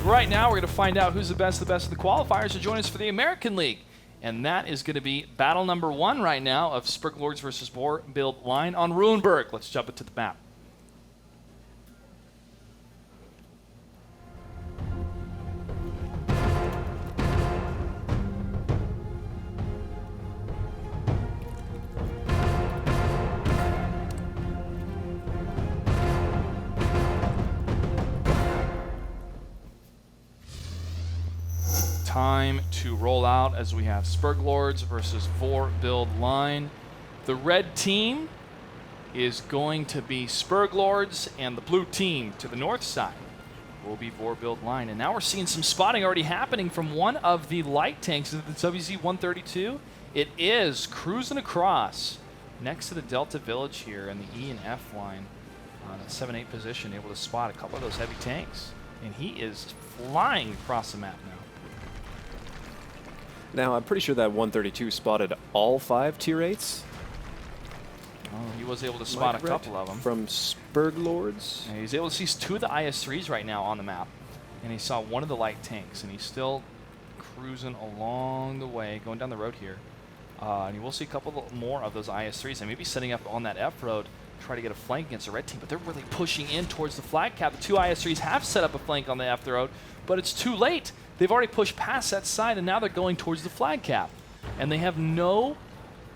Right now, we're going to find out who's the best of the qualifiers to join us for the American League. And that is going to be battle number 1 right now of Sperglords versus Vorbild line on Ruinberg. Let's jump into the map. Time to roll out as we have Sperglords versus Vorbild line. The red team is going to be Sperglords, and the blue team to the north side will be Vorbild line. And now we're seeing some spotting already happening from one of the light tanks of the WZ-132. It is cruising across next to the Delta Village here in the E and F line on a 7-8 position, able to spot a couple of those heavy tanks. And he is flying across the map now. Now, I'm pretty sure that 132 spotted all 5 tier 8s. Oh, he was able to spot a couple of them. From Sperglords. And he's able to see 2 of the IS-3s right now on the map. And he saw one of the light tanks, and he's still cruising along the way, going down the road here. And you will see a couple more of those IS-3s, and maybe setting up on that F road, try to get a flank against the red team. But they're really pushing in towards the flag cap. The 2 IS-3s have set up a flank on the F road, but it's too late. They've already pushed past that side, and now they're going towards the flag cap. And they have no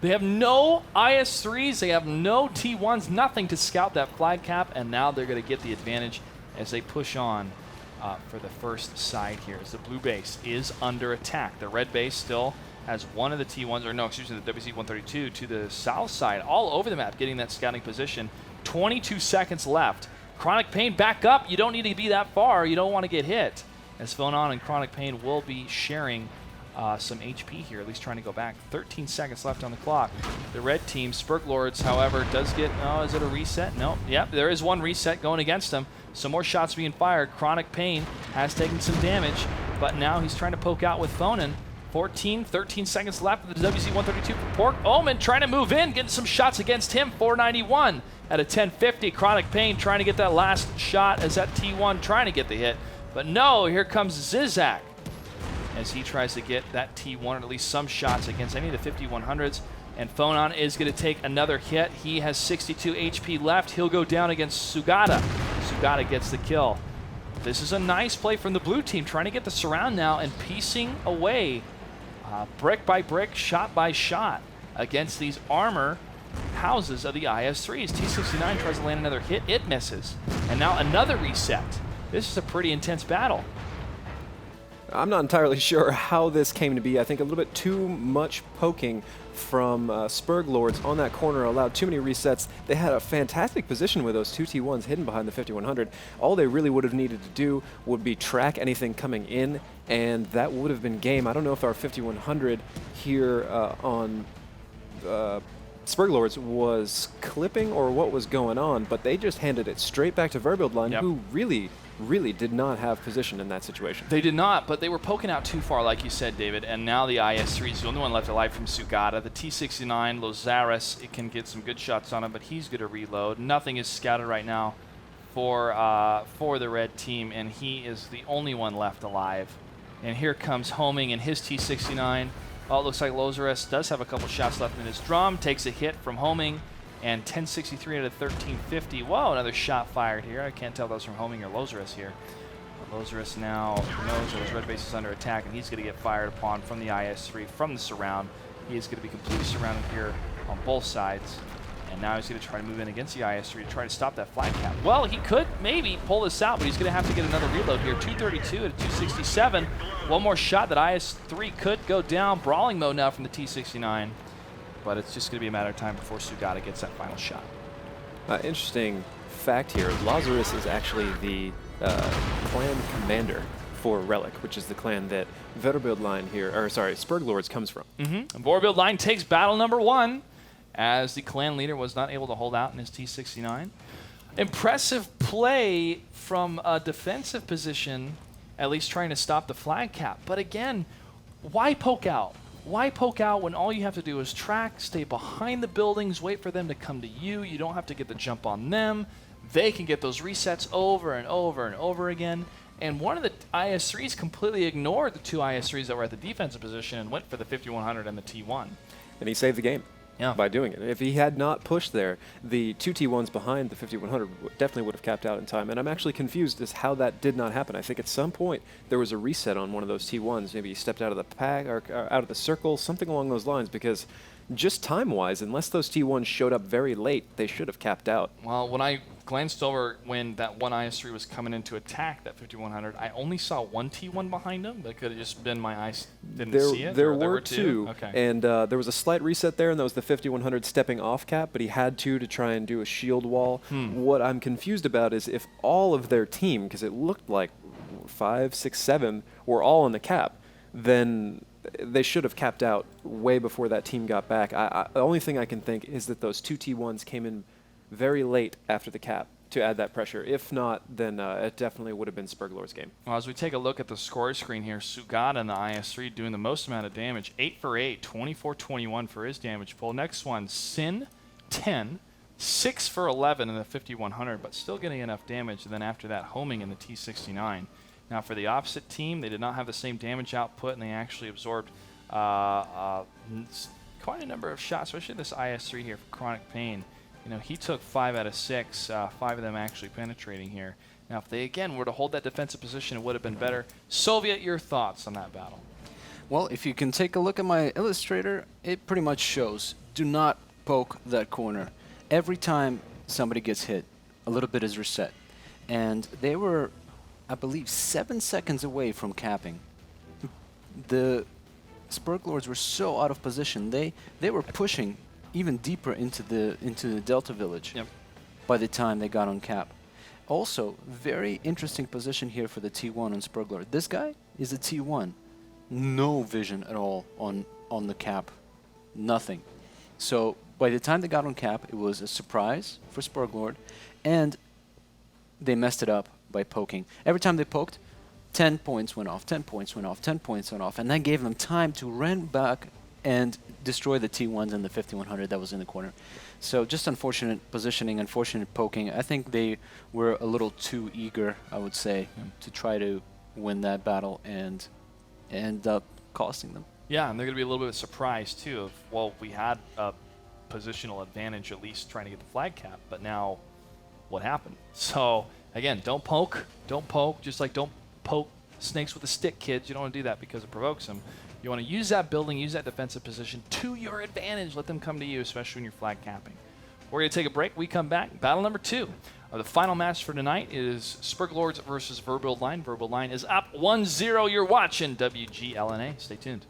IS-3s, they have no T1s, nothing to scout that flag cap, and now they're going to get the advantage as they push on for the first side here. As the blue base is under attack. The red base still has one of the T1s, or no, excuse me, the WZ-132 to the south side, all over the map, getting that scouting position. 22 seconds left. Chronic Pain back up. You don't need to be that far. You don't want to get hit. As Phonon and Chronic Pain will be sharing some HP here, at least trying to go back. 13 seconds left on the clock. The red team, Sperglords, however, does get, oh, is it a reset? No. Yep, there is one reset going against him. Some more shots being fired. Chronic Pain has taken some damage, but now he's trying to poke out with Phonon. 13 seconds left of the WZ-132 for Pork. Omen trying to move in, getting some shots against him. 491 at a 1050. Chronic Pain trying to get that last shot as that T1 trying to get the hit. But no, here comes Zizak as he tries to get that T1, or at least some shots against any of the 5100s. And Phonon is going to take another hit. He has 62 HP left. He'll go down against Sugata. Sugata gets the kill. This is a nice play from the blue team, trying to get the surround now and piecing away brick by brick, shot by shot against these armor houses of the IS-3s. T-69 tries to land another hit. It misses. And now another reset. This is a pretty intense battle. I'm not entirely sure how this came to be. I think a little bit too much poking from Sperglords on that corner allowed too many resets. They had a fantastic position with those 2 T1s hidden behind the 5100. All they really would have needed to do would be track anything coming in, and that would have been game. I don't know if our 5100 here on Sperglords was clipping or what was going on, but they just handed it straight back to Vorbild line, who really did not have position in that situation. They did not, but they were poking out too far, like you said, David, and now the IS-3 is the only one left alive from Sugata. The T-69, Lozaris, it can get some good shots on him, but he's going to reload. Nothing is scouted right now for the red team, and he is the only one left alive. And here comes Homing and his T-69. Oh, it looks like Lozaris does have a couple shots left in his drum, takes a hit from Homing, and 1063 out of 1350. Whoa, another shot fired here. I can't tell if that was from Homing or Lozaris here. But Lozaris now knows that his red base is under attack, and he's going to get fired upon from the IS-3, from the surround. He is going to be completely surrounded here on both sides. And now he's going to try to move in against the IS-3 to try to stop that flag cap. Well, he could maybe pull this out, but he's going to have to get another reload here. 232 at 267. One more shot. That IS-3 could go down. Brawling mode now from the T-69. But it's just going to be a matter of time before Sugata gets that final shot. Interesting fact here. Lazarus is actually the clan commander for Relic, which is the clan that Vorbild line here, or sorry, Sperglords comes from. Vorbild line takes battle number 1 as the clan leader was not able to hold out in his T-69. Impressive play from a defensive position, at least trying to stop the flag cap. But again, why poke out? Why poke out when all you have to do is track, stay behind the buildings, wait for them to come to you. You don't have to get the jump on them. They can get those resets over and over and over again. And one of the IS-3s completely ignored the two IS-3s that were at the defensive position and went for the 5100 and the T1. And he saved the game. Yeah. By doing it. If he had not pushed there, the two T1s behind the 5100 definitely would have capped out in time. And I'm actually confused as how that did not happen. I think at some point there was a reset on one of those T1s. Maybe he stepped out of the pack or out of the circle, something along those lines, because just time-wise, unless those T1s showed up very late, they should have capped out. Well, when I glanced over when that one IS-3 was coming in to attack that 5100, I only saw one T1 behind him. That could have just been my eyes didn't see it. There were two. Okay. And there was a slight reset there, and that was the 5100 stepping off cap, but he had to try and do a shield wall. What I'm confused about is if all of their team, because it looked like 5, 6, 7, were all on the cap, then they should have capped out way before that team got back. The only thing I can think is that those two T1s came in very late after the cap to add that pressure. If not, then it definitely would have been Sperglords' game. Well, as we take a look at the score screen here, Sugata in the IS-3 doing the most amount of damage. 8 for 8, 24-21 for his damage pool. Next one, Sin, 10, 6 for 11 in the 5100, but still getting enough damage. And then after that, homing in the T69. Now for the opposite team, they did not have the same damage output, and they actually absorbed quite a number of shots, especially this IS-3 here for Chronic Pain. You know, he took 5 out of 6, 5 of them actually penetrating here. Now, if they, again, were to hold that defensive position, it would have been better. Soviet, your thoughts on that battle? Well, if you can take a look at my illustrator, it pretty much shows. Do not poke that corner. Every time somebody gets hit, a little bit is reset. And they were, I believe, 7 seconds away from capping. The Sperglords were so out of position. They were pushing even deeper into the Delta Village by the time they got on cap. Also, very interesting position here for the T1 on Sperglord. This guy is a T1. No vision at all on the cap. Nothing. So by the time they got on cap, it was a surprise for Sperglord, and they messed it up by poking. Every time they poked, 10 points went off, 10 points went off, 10 points went off, and that gave them time to run back and destroy the T1s and the 5100 that was in the corner. So just unfortunate positioning, unfortunate poking. I think they were a little too eager, I would say, to try to win that battle and end up costing them. Yeah, and they're going to be a little bit surprised, too, of, well, we had a positional advantage at least trying to get the flag cap, but now what happened? So, again, don't poke. Don't poke. Just like don't poke snakes with a stick, kids. You don't want to do that because it provokes them. You want to use that building, use that defensive position to your advantage. Let them come to you, especially when you're flag capping. We're going to take a break. We come back. Battle number 2. The final match for tonight is Sperglords versus Vorbild Line. Vorbild Line is up 1-0. You're watching WGLNA. Stay tuned.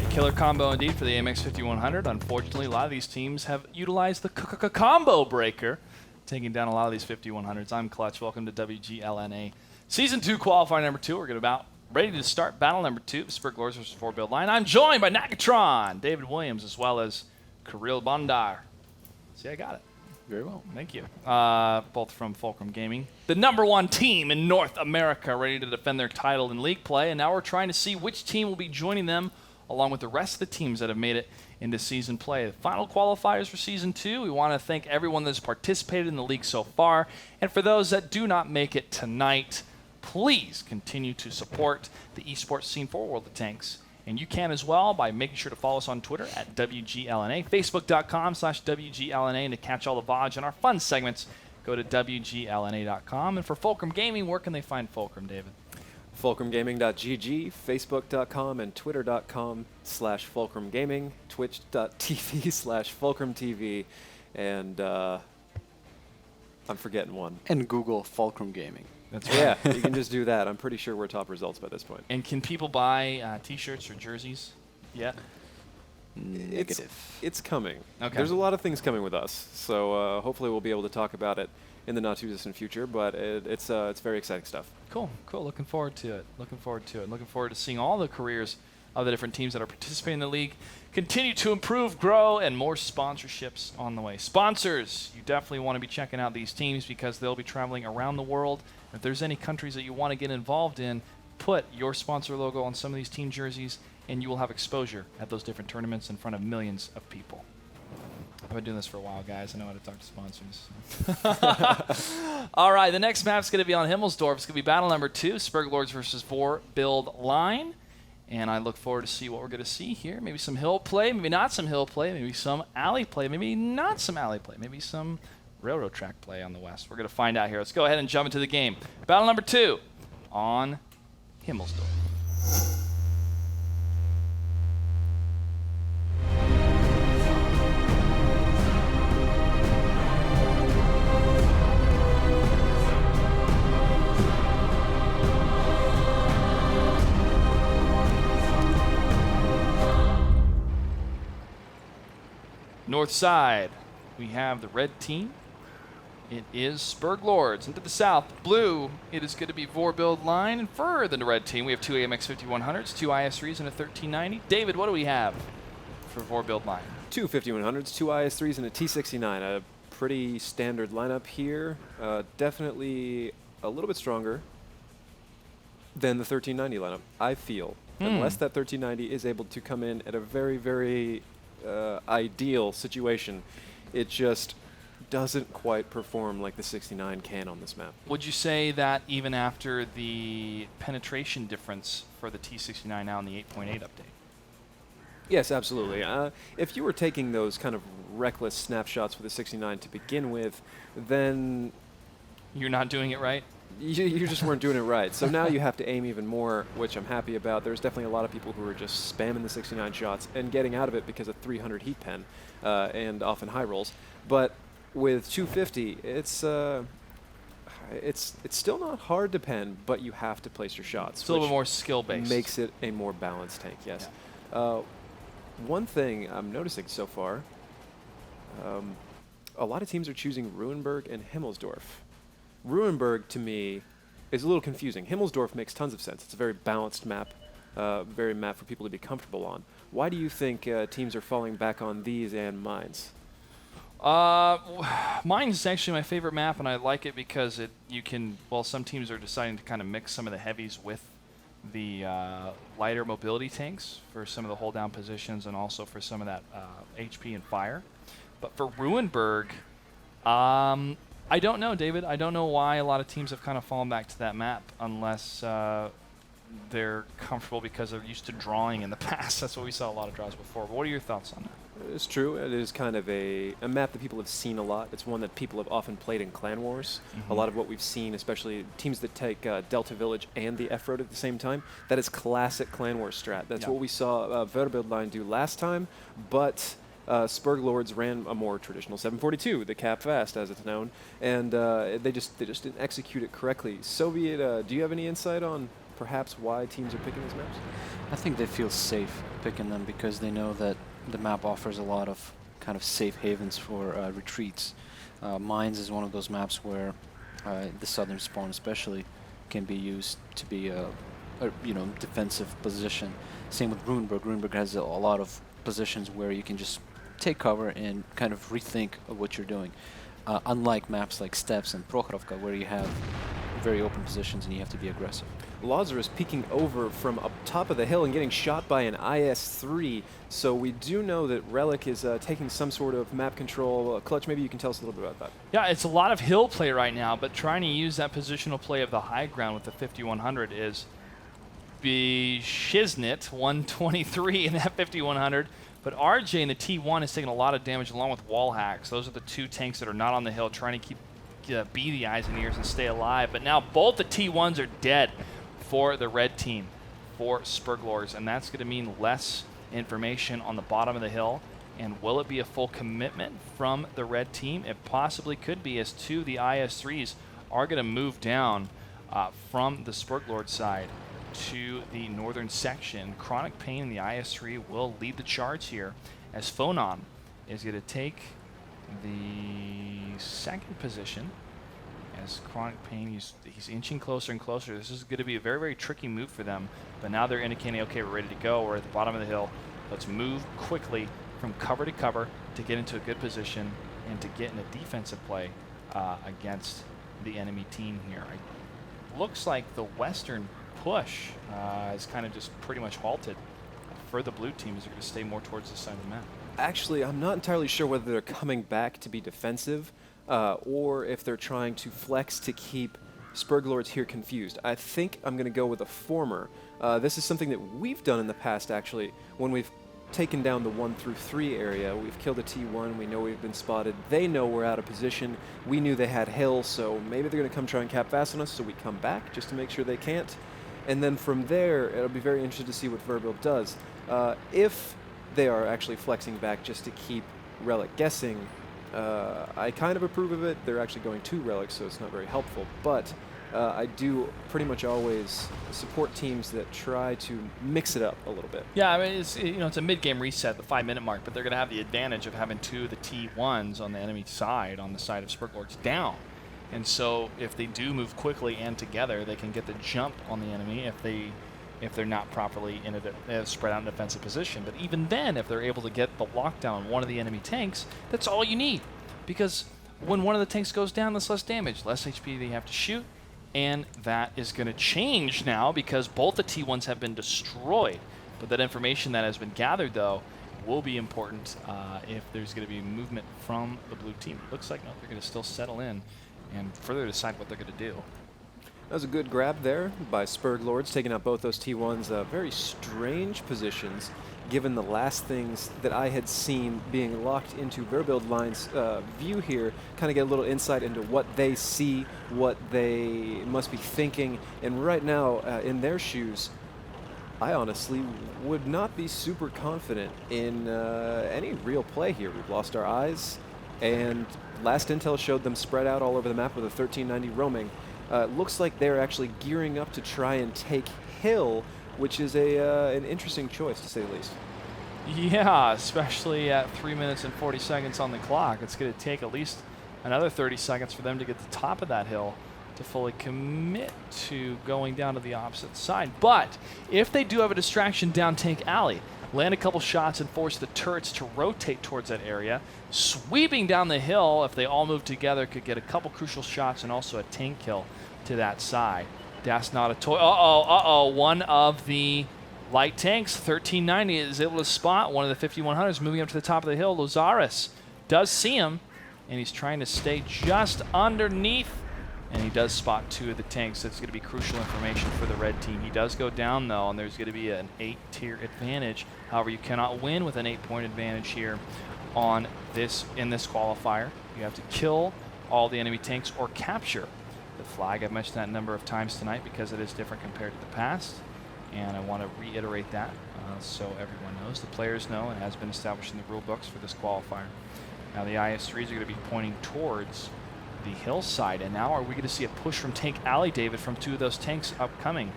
A killer combo indeed for the AMX 5100. Unfortunately, a lot of these teams have utilized the combo breaker, taking down a lot of these 5100s. I'm Clutch. Welcome to WGLNA. Season 2 qualifier number 2. We're going to ready to start battle number 2, Sperglords versus Vorbild Line. I'm joined by Nagatron, David Williams, as well as Kirill Bondar. See, I got it. Very well. Thank you. Both from Fulcrum Gaming. The #1 team in North America, ready to defend their title in league play, and now we're trying to see which team will be joining them along with the rest of the teams that have made it into season play. The final qualifiers for Season 2, we want to thank everyone that's participated in the league so far, and for those that do not make it tonight, please continue to support the esports scene for World of Tanks. And you can as well by making sure to follow us on Twitter at WGLNA, Facebook.com/WGLNA, and to catch all the VODs and our fun segments, go to WGLNA.com. And for Fulcrum Gaming, where can they find Fulcrum, David? FulcrumGaming.gg, Facebook.com, and Twitter.com/FulcrumGaming, Twitch.tv/FulcrumTV, and I'm forgetting one. And Google Fulcrum Gaming. That's right. Yeah, you can just do that. I'm pretty sure we're top results by this point. And can people buy T-shirts or jerseys yet? Negative. It's coming. Okay. There's a lot of things coming with us, so hopefully we'll be able to talk about it in the not-too-distant future, but it's very exciting stuff. Cool. Looking forward to it. Looking forward to seeing all the careers of the different teams that are participating in the league continue to improve, grow, and more sponsorships on the way. Sponsors, you definitely want to be checking out these teams because they'll be traveling around the world. If there's any countries that you want to get involved in, put your sponsor logo on some of these team jerseys, and you will have exposure at those different tournaments in front of millions of people. I've been doing this for a while, guys. I know how to talk to sponsors. All right, the next map's going to be on Himmelsdorf. It's going to be battle number 2, Sperglords versus Vorbild line. And I look forward to see what we're going to see here. Maybe some hill play, maybe not some hill play, maybe some alley play, maybe not some alley play, maybe some railroad track play on the west. We're going to find out here. Let's go ahead and jump into the game. Battle number 2 on Himmelsdorf. North side, we have the red team. It is Sperglords. And to the south, blue, it is going to be Vorbild line. And further than the red team, we have 2 AMX 5100s, 2 IS3s, and a 1390. David, what do we have for Vorbild line? 2 5100s, 2 IS3s, and a T69. A pretty standard lineup here. Definitely a little bit stronger than the 1390 lineup, I feel. Unless that 1390 is able to come in at a very, very ideal situation, it just doesn't quite perform like the 69 can on this map. Would you say that even after the penetration difference for the T69 now in the 8.8 update? Yes, absolutely. If you were taking those kind of reckless snapshots with the 69 to begin with, then You're not doing it right? you just weren't doing it right. So now you have to aim even more, which I'm happy about. There's definitely a lot of people who are just spamming the 69 shots and getting out of it because of 300 heat pen and often high rolls. But with 250, it's still not hard to pen, but you have to place your shots. It's a little bit more skill-based. Makes it a more balanced tank, yes. Yeah. One thing I'm noticing so far, a lot of teams are choosing Ruinberg and Himmelsdorf. Ruinberg, to me, is a little confusing. Himmelsdorf makes tons of sense. It's a very balanced map, very map for people to be comfortable on. Why do you think teams are falling back on these and mines? Mines is actually my favorite map, and I like it because some teams are deciding to kind of mix some of the heavies with the lighter mobility tanks for some of the hold down positions and also for some of that HP and fire. But for Ruinberg, I don't know, David. I don't know why a lot of teams have kind of fallen back to that map unless they're comfortable because they're used to drawing in the past. That's what we saw a lot of draws before. But what are your thoughts on that? It's true. It is kind of a map that people have seen a lot. It's one that people have often played in Clan Wars. A lot of what we've seen, especially teams that take Delta Village and the F-Road at the same time, that is classic Clan Wars strat. That's what we saw Vorbild line do last time, but Sperglords ran a more traditional 742, the cap fast as it's known, and they just didn't execute it correctly. Soviet, do you have any insight on perhaps why teams are picking these maps? I think they feel safe picking them because they know that the map offers a lot of kind of safe havens for retreats. Mines is one of those maps where the southern spawn especially can be used to be a defensive position. Same with Ruinberg. Ruinberg has a lot of positions where you can just take cover and kind of rethink of what you're doing. Unlike maps like Steps and Prokhorovka, where you have very open positions and you have to be aggressive. Lazarus peeking over from up top of the hill and getting shot by an IS-3, so we do know that Relic is taking some sort of map control. Clutch, maybe you can tell us a little bit about that. Yeah, it's a lot of hill play right now, but trying to use that positional play of the high ground with the 5100 is Shiznit 123 in that 5100. But RJ in the T1 is taking a lot of damage along with wall hacks. Those are the two tanks that are not on the hill trying to be the eyes and ears and stay alive. But now both the T1s are dead for the red team, for Sperglords, and that's going to mean less information on the bottom of the hill. And will it be a full commitment from the red team? It possibly could be, as two of the IS-3s are going to move down from the Sperglord side to the northern section. Chronic Pain and the IS-3 will lead the charge here, as Phonon is going to take the second position. As Chronic Pain, he's inching closer and closer. This is going to be a very, very tricky move for them. But now they're indicating, okay, we're ready to go. We're at the bottom of the hill. Let's move quickly from cover to cover to get into a good position and to get in a defensive play against the enemy team here. It looks like the western push is kind of just pretty much halted for the blue team, as they're going to stay more towards the side of the map. Actually, I'm not entirely sure whether they're coming back to be defensive or if they're trying to flex to keep Sperglords here confused. I think I'm going to go with the former. This is something that we've done in the past, actually, when we've taken down the 1 through 3 area. We've killed a T1, we know we've been spotted, they know we're out of position, we knew they had hill, so maybe they're going to come try and cap fast on us, so we come back just to make sure they can't. And then from there, it'll be very interesting to see what Vorbild does. If they are actually flexing back just to keep Relic guessing, I kind of approve of it. They're actually going to Relic, so it's not very helpful, but I do pretty much always support teams that try to mix it up a little bit. Yeah, I mean, it's a mid-game reset, the 5-minute mark, but they're going to have the advantage of having 2 of the T1s on the enemy side, on the side of Sperglords, down. And so if they do move quickly and together, they can get the jump on the enemy if they're not properly in a spread out in defensive position. But even then, if they're able to get the lockdown on one of the enemy tanks, that's all you need. Because when one of the tanks goes down, that's less damage, less HP they have to shoot. And that is going to change now because both the T1s have been destroyed. But that information that has been gathered, though, will be important if there's going to be movement from the blue team. It looks like no, they're going to still settle in and further decide what they're going to do. That was a good grab there by Sperglords, taking out both those T1s. Very strange positions, given the last things that I had seen being locked into Vorbild line's view here. Kind of get a little insight into what they see, what they must be thinking. And right now, in their shoes, I honestly would not be super confident in any real play here. We've lost our eyes, and last intel showed them spread out all over the map with a 1390 roaming. Looks like they're actually gearing up to try and take Hill, which is an interesting choice, to say the least. Yeah, especially at 3 minutes and 40 seconds on the clock. It's going to take at least another 30 seconds for them to get to the top of that hill to fully commit to going down to the opposite side. But if they do have a distraction down Tank Alley, land a couple shots and force the turrets to rotate towards that area, sweeping down the hill, if they all move together, could get a couple crucial shots and also a tank kill to that side. That's not a toy. One of the light tanks, 1390, is able to spot one of the 5100s moving up to the top of the hill. Lozaris does see him, and he's trying to stay just underneath, and he does spot 2 of the tanks. That's going to be crucial information for the red team. He does go down, though, and there's going to be an 8-tier advantage. However, you cannot win with an 8-point advantage here on in this qualifier. You have to kill all the enemy tanks or capture the flag. I've mentioned that a number of times tonight because it is different compared to the past, and I want to reiterate that so everyone knows. The players know, and has been established in the rule books for this qualifier. Now the IS-3s are going to be pointing towards the hillside, and now are we going to see a push from Tank Alley, David, from 2 of those tanks upcoming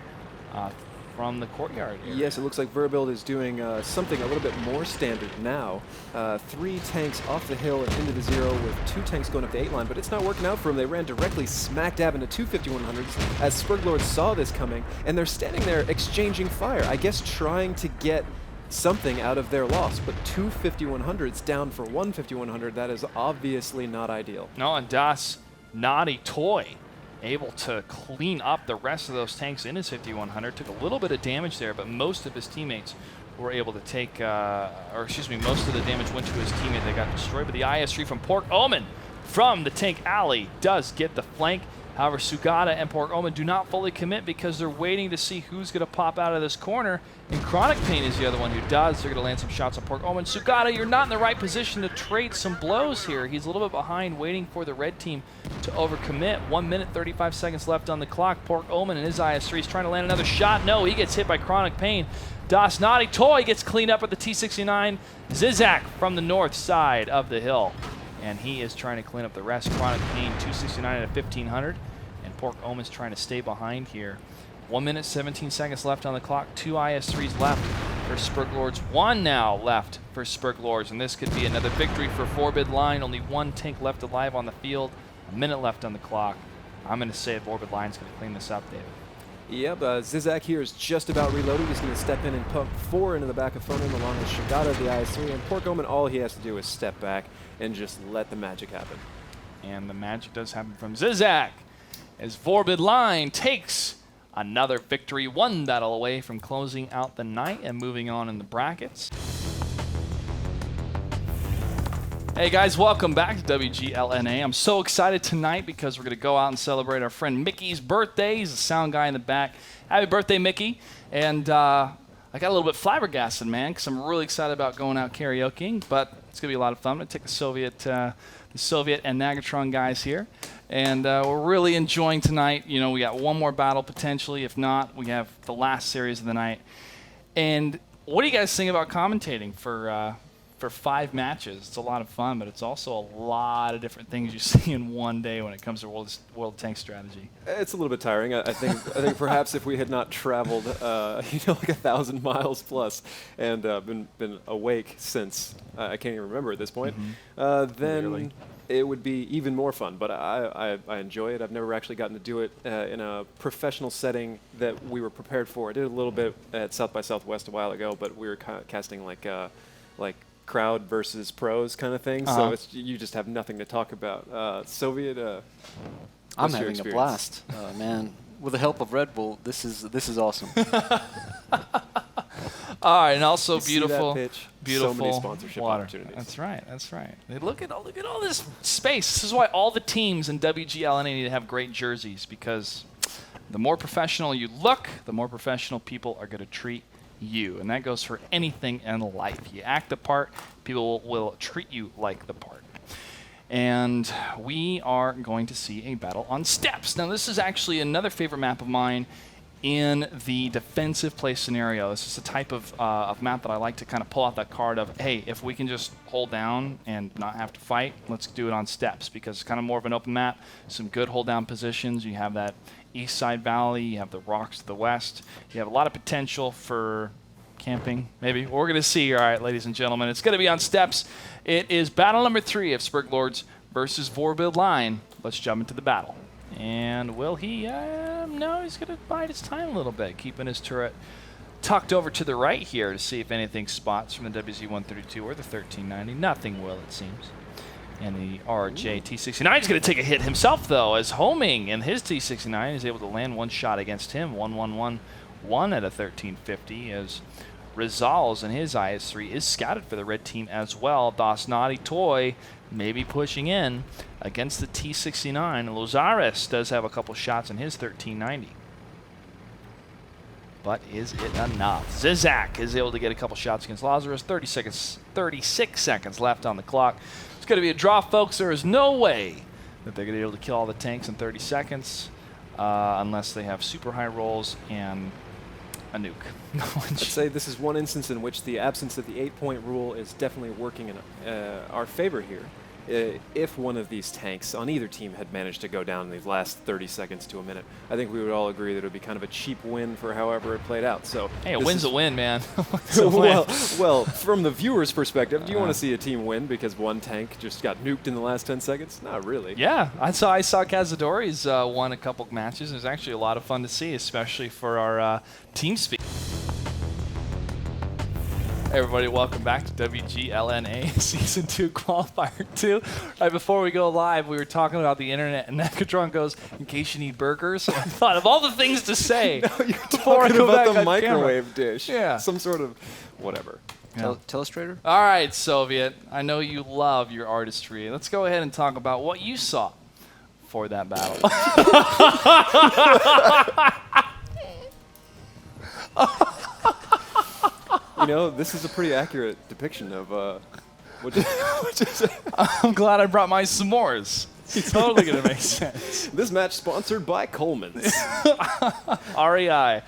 from the courtyard area? Yes, it looks like Vorbild is doing something a little bit more standard now. 3 tanks off the hill and into the 0 with 2 tanks going up the 8 line, but it's not working out for them. They ran directly smack dab into 2 5100s as Sperglords saw this coming, and they're standing there exchanging fire, I guess trying to get something out of their loss, but 2 5100s down for 1 5100, that is obviously not ideal. No, and Das Naughty Toy able to clean up the rest of those tanks in his 5100. Took a little bit of damage there, but most of his teammates were able to take, most of the damage went to his teammate that got destroyed. But the IS-3 from Pork Omen from the Tank Alley does get the flank. However, Sugata and Pork Omen do not fully commit because they're waiting to see who's going to pop out of this corner. And Chronic Pain is the other one who does. They're going to land some shots on Pork Omen. Sugata, you're not in the right position to trade some blows here. He's a little bit behind, waiting for the red team to overcommit. 1 minute, 35 seconds left on the clock. Pork Omen and his IS-3 is trying to land another shot. No, he gets hit by Chronic Pain. Das Naughty Toy gets cleaned up at the T-69. Zizak from the north side of the hill. And he is trying to clean up the rest. Chronic Pain, 269 at a 1500. And Pork Omen's trying to stay behind here. 1 minute, 17 seconds left on the clock. 2 IS-3s left for Sperglords. 1 now left for Sperglords. And this could be another victory for Vorbild line. Only 1 tank left alive on the field. A minute left on the clock. I'm going to say Vorbild line's going to clean this up, David. Yep, Zizak here is just about reloaded. He's going to step in and pump 4 into the back of Fonin along with Shigata, the IS-3, and Pork Omen, all he has to do is step back and just let the magic happen. And the magic does happen from Zizak as Vorbild line takes another victory, 1 battle away from closing out the night and moving on in the brackets. Hey guys, welcome back to WGLNA. I'm so excited tonight because we're going to go out and celebrate our friend Mickey's birthday. He's the sound guy in the back. Happy birthday, Mickey. And I got a little bit flabbergasted, man, because I'm really excited about going out karaokeing, but it's going to be a lot of fun. I'm going to take the Soviet and Nagatron guys here, and we're really enjoying tonight. You know, we got one more battle potentially. If not, we have the last series of the night. And what do you guys think about commentating for 5 matches? It's a lot of fun, but it's also a lot of different things you see in one day when it comes to world tank strategy. It's a little bit tiring. I think perhaps if we had not traveled, like 1,000 miles plus, and been awake since I can't even remember at this point, then Really? It would be even more fun. But I enjoy it. I've never actually gotten to do it in a professional setting that we were prepared for. I did a little bit at South by Southwest a while ago, but we were casting like crowd versus pros kind of thing, so you just have nothing to talk about. Soviet, I'm having a blast, man. With the help of Red Bull, this is awesome. All right, and also you beautiful, see that pitch? beautiful so many sponsorship water. opportunities. That's right. That's right. Look at all this space. This is why all the teams in WGLNA need to have great jerseys, because the more professional you look, the more professional people are going to treat you, and that goes for anything in life. You act the part, people will treat you like the part. And we are going to see a battle on steps. Now, this is actually another favorite map of mine in the defensive play scenario. This is a type of map that I like to kind of pull out that card of, hey, if we can just hold down and not have to fight, let's do it on steps, because it's kind of more of an open map, some good hold down positions. You have that east side valley, you have the rocks to the west, you have a lot of potential for camping, maybe. We're going to see. All right, ladies and gentlemen, it's going to be on steps. It is battle number 3 of Sperglords versus Vorbild line. Let's jump into the battle. And will he? No, he's going to bide his time a little bit, keeping his turret tucked over to the right here to see if anything spots from the WZ-132 or the 1390. Nothing will, it seems. And the RJ T69 is going to take a hit himself, though, as Homing and his T69 is able to land one shot against him. 1-1-1-1 at a 1350, as Rizal's and his IS-3 is scouted for the red team as well. Das Naughty Toy maybe pushing in against the T69. Lozares does have a couple shots in his 1390. But is it enough? Zizak is able to get a couple shots against Lazarus. 36 seconds left on the clock. It's going to be a draw, folks. There is no way that they're going to be able to kill all the tanks in 30 seconds unless they have super high rolls and a nuke. I'd say this is one instance in which the absence of the 8-point rule is definitely working in our favor here. If one of these tanks on either team had managed to go down in these last 30 seconds to a minute, I think we would all agree that it would be kind of a cheap win for however it played out. So hey, a win's a win, man. well, from the viewer's perspective, do you want to see a team win because one tank just got nuked in the last 10 seconds? Not really. Yeah, I saw Cazadores won a couple matches. It was actually a lot of fun to see, especially for our team speed. Hey everybody, welcome back to WGLNA Season 2 Qualifier 2. Right before we go live, we were talking about the internet, and Negatron goes, in case you need burgers. I thought of all the things to say. No, you're talking about the microwave dish. Yeah. Some sort of whatever. Yeah. Telestrator? All right, Soviet. I know you love your artistry. Let's go ahead and talk about what you saw for that battle. You know, this is a pretty accurate depiction of what is I'm glad I brought my s'mores. It's totally going to make sense. This match sponsored by Coleman's. REI.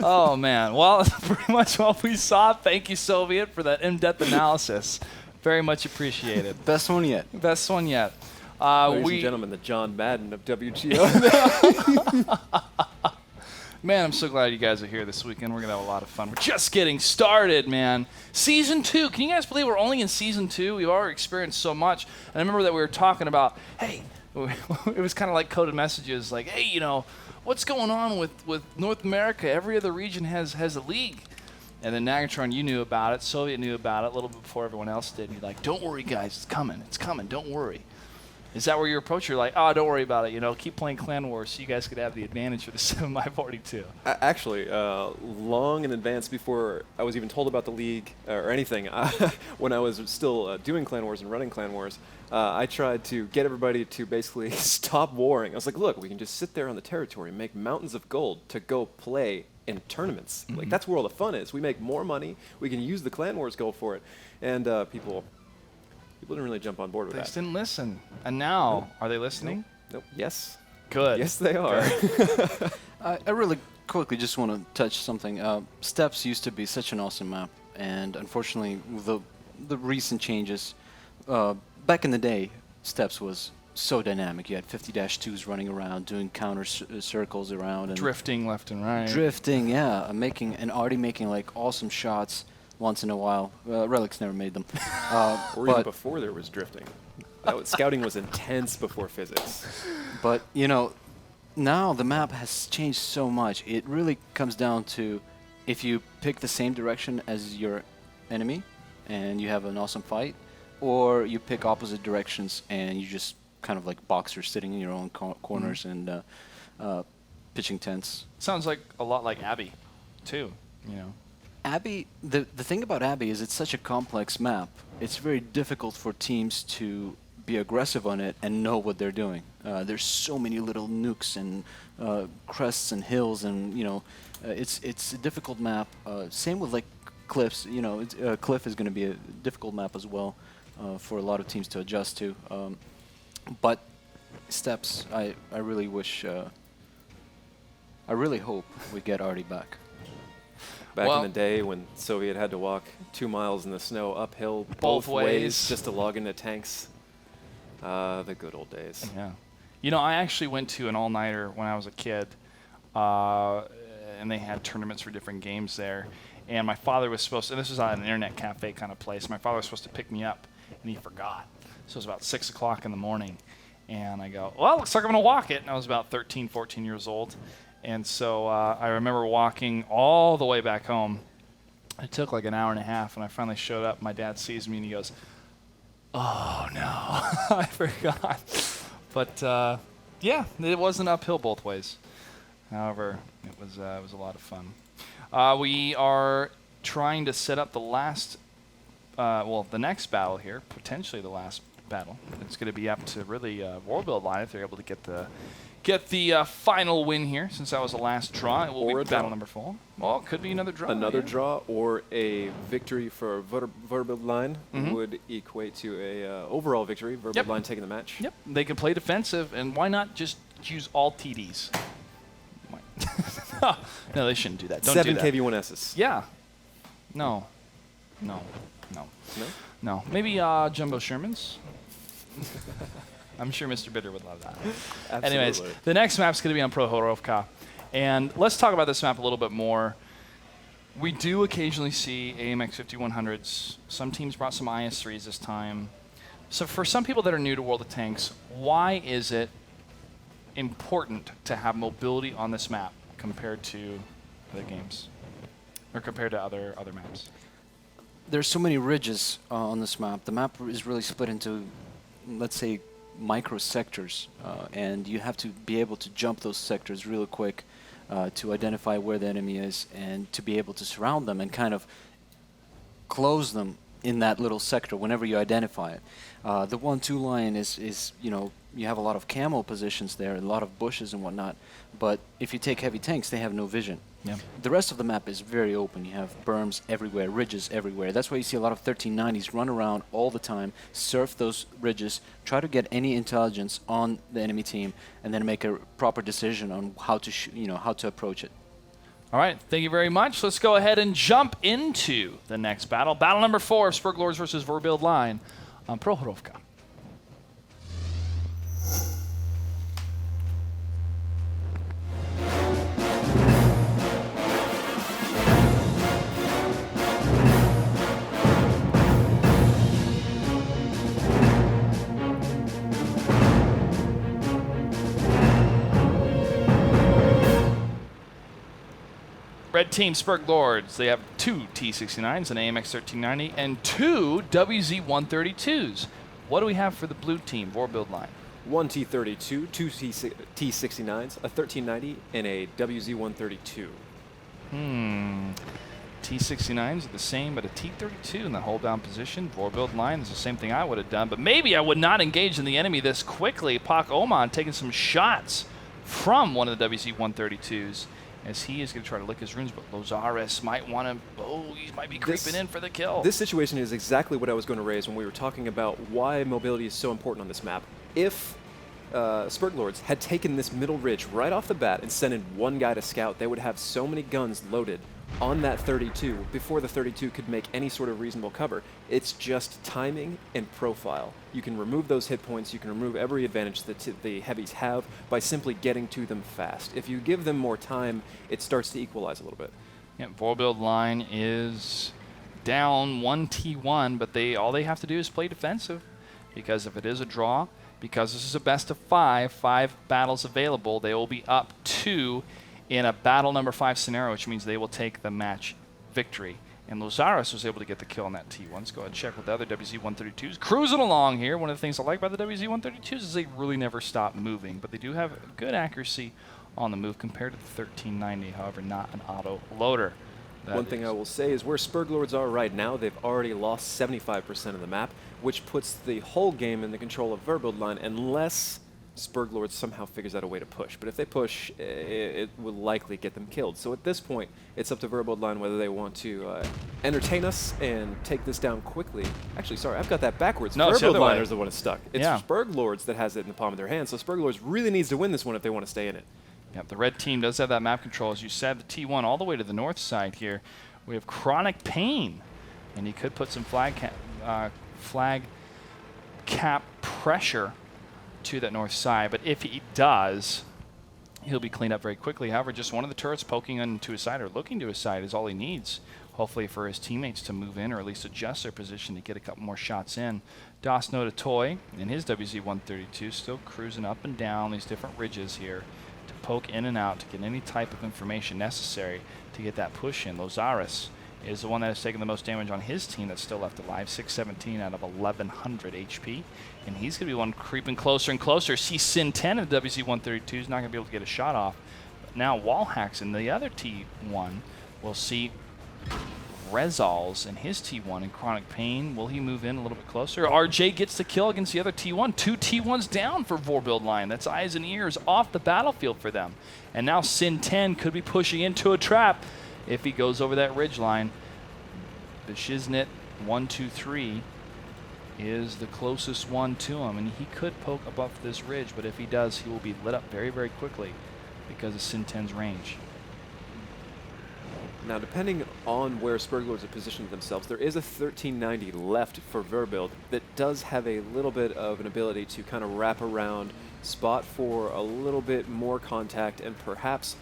Oh, man. Well, that's pretty much what we saw. Thank you, Soviet, for that in-depth analysis. Very much appreciated. Best one yet. Best one yet. Ladies and gentlemen, the John Madden of WGLNA. Man, I'm so glad you guys are here this weekend. We're going to have a lot of fun. We're just getting started, man. Season 2. Can you guys believe we're only in Season 2? We've already experienced so much. And I remember that we were talking about, hey, it was kind of like coded messages, like, hey, you know, what's going on with North America? Every other region has a league. And then Nagatron, you knew about it. Soviet knew about it a little bit before everyone else did. And you're like, don't worry, guys. It's coming. It's coming. Don't worry. Is that where your approach? You're like, oh, don't worry about it. You know, keep playing Clan Wars so you guys could have the advantage for the 7x42. Actually, long in advance before I was even told about the league or anything, when I was still doing Clan Wars and running Clan Wars, I tried to get everybody to basically stop warring. I was like, look, we can just sit there on the territory and make mountains of gold to go play in tournaments. Like, that's where all the fun is. We make more money. We can use the Clan Wars gold for it. And people didn't really jump on board with They that. just didn't listen. And now, are they listening? Nope. Yes. Good. Yes, they are. I really quickly just want to touch something. Steppes used to be such an awesome map, and unfortunately, the recent changes, back in the day, Steppes was so dynamic. You had 50-2s running around, doing counter circles around. And Drifting left and right. Drifting, yeah. Already making like awesome shots once in a while. Relics never made them. Or even before there was drifting. Scouting was intense before physics. But, you know, now the map has changed so much. It really comes down to if you pick the same direction as your enemy and you have an awesome fight, or you pick opposite directions and you just kind of like boxers sitting in your own corners and pitching tents. Sounds like a lot like Abby, too, you know. Abbey, the thing about Abbey is it's such a complex map. It's very difficult for teams to be aggressive on it and know what they're doing. There's so many little nukes and crests and hills, and you know, it's a difficult map. Same with like cliffs. You know, Cliff is going to be a difficult map as well for a lot of teams to adjust to. But Steppes, I really wish, I really hope we get Artie back. Back in the day when Soviet had to walk 2 miles in the snow uphill both ways just to log into tanks. The good old days. Yeah. You know, I actually went to an all-nighter when I was a kid, and they had tournaments for different games there. And my father was supposed to, and this was at an internet cafe kind of place, my father was supposed to pick me up, and he forgot. So it was about 6 o'clock in the morning. And I go, well, looks like I'm going to walk it. And I was about 13, 14 years old. And so I remember walking all the way back home. It took like an hour and a half, and I finally showed up. My dad sees me, and he goes, oh, no, I forgot. But, yeah, it wasn't uphill both ways. However, it was a lot of fun. We are trying to set up the last, the next battle here, potentially the last battle. It's going to be up to really Vorbild line if they're able to get the final win here, since that was the last draw. It will be battle number 4. Well, it could be another draw. Another draw or a victory for Vorbild line would equate to a overall victory. Vorbild line taking the match. Yep. They can play defensive, and why not just use all TDs? No, they shouldn't do that. Don't 7 do that. KV-1Ss. Yeah. No. Maybe Jumbo Shermans. I'm sure Mr. Bitter would love that. Absolutely. Anyways, the next map's going to be on Prohorovka. And let's talk about this map a little bit more. We do occasionally see AMX 5100s. Some teams brought some IS-3s this time. So for some people that are new to World of Tanks, why is it important to have mobility on this map compared to other games? Or compared to other maps? There's so many ridges on this map. The map is really split into, let's say, micro sectors, and you have to be able to jump those sectors really quick to identify where the enemy is and to be able to surround them and kind of close them in that little sector whenever you identify it. The 1-2 line is, you know, you have a lot of camo positions there, a lot of bushes and whatnot, but if you take heavy tanks, they have no vision. Yeah. The rest of the map is very open. You have berms everywhere, ridges everywhere. That's why you see a lot of 1390s run around all the time, surf those ridges, try to get any intelligence on the enemy team, and then make a proper decision on how to, how to approach it. All right, thank you very much. Let's go ahead and jump into the next battle. Battle number 4 of Sperglords versus Vorbild line on Prohorovka. Red team Sperglords, they have 2 T-69s, an AMX 1390, and 2 WZ-132s. What do we have for the blue team, Vorbild line? 1 T-32, 2 T-69s, a 1390, and a WZ-132. T-69s are the same, but a T-32 in the hold down position. Vorbild line is the same thing I would have done, but maybe I would not engage in the enemy this quickly. Pak Oman taking some shots from one of the WZ-132s as he is going to try to lick his runes, but Lozaris might want to, he might be creeping in for the kill. This situation is exactly what I was going to raise when we were talking about why mobility is so important on this map. If Sperglords had taken this middle ridge right off the bat and sent in one guy to scout, they would have so many guns loaded on that 32 before the 32 could make any sort of reasonable cover. It's just timing and profile. You can remove those hit points, you can remove every advantage that the heavies have by simply getting to them fast. If you give them more time, it starts to equalize a little bit. Yeah, Vorbild line is down 1 T1, but all they have to do is play defensive, because if it is a draw, because this is a best of 5 battles available, they will be up 2 in a battle number 5 scenario, which means they will take the match victory. And Lozaris was able to get the kill on that T1. Let's go ahead and check with the other WZ-132s. Cruising along here. One of the things I like about the WZ-132s is they really never stop moving, but they do have good accuracy on the move compared to the 1390, however, not an auto loader. One thing I will say is where Sperglords are right now, they've already lost 75% of the map, which puts the whole game in the control of Vorbild line unless Sperglords somehow figures out a way to push. But if they push, it will likely get them killed. So at this point, it's up to Vorbild line whether they want to entertain us and take this down quickly. Actually, sorry, I've got that backwards. No, Vorbild line is the one that's stuck. It's yeah. Sperglords that has it in the palm of their hands, so Sperglords really needs to win this one if they want to stay in it. Yep, the red team does have that map control. As you said, the T1 all the way to the north side here. We have Chronic Pain, and he could put some flag cap pressure to that north side, but if he does, he'll be cleaned up very quickly. However, just one of the turrets poking into his side or looking to his side is all he needs, hopefully for his teammates to move in or at least adjust their position to get a couple more shots in. Das Nota Toy in his WZ-132 still cruising up and down these different ridges here to poke in and out to get any type of information necessary to get that push in. Lozaris is the one that has taken the most damage on his team that's still left alive, 617 out of 1100 HP. And he's going to be one creeping closer and closer. See Sin 10 of the WZ-132 is not going to be able to get a shot off. But now wall hacks in the other T1. We'll see Rezals in his T1 and Chronic Pain. Will he move in a little bit closer? RJ gets the kill against the other T1. 2 T1s down for Vorbild line. That's eyes and ears off the battlefield for them. And now Sin 10 could be pushing into a trap if he goes over that ridge line. The Shiznit 123 is the closest one to him, and he could poke above this ridge, but if he does, he will be lit up very, very quickly because of Sin 10's range. Now, depending on where Sperglords have positioned themselves, there is a 1390 left for Vorbild that does have a little bit of an ability to kind of wrap around, spot for a little bit more contact, and perhaps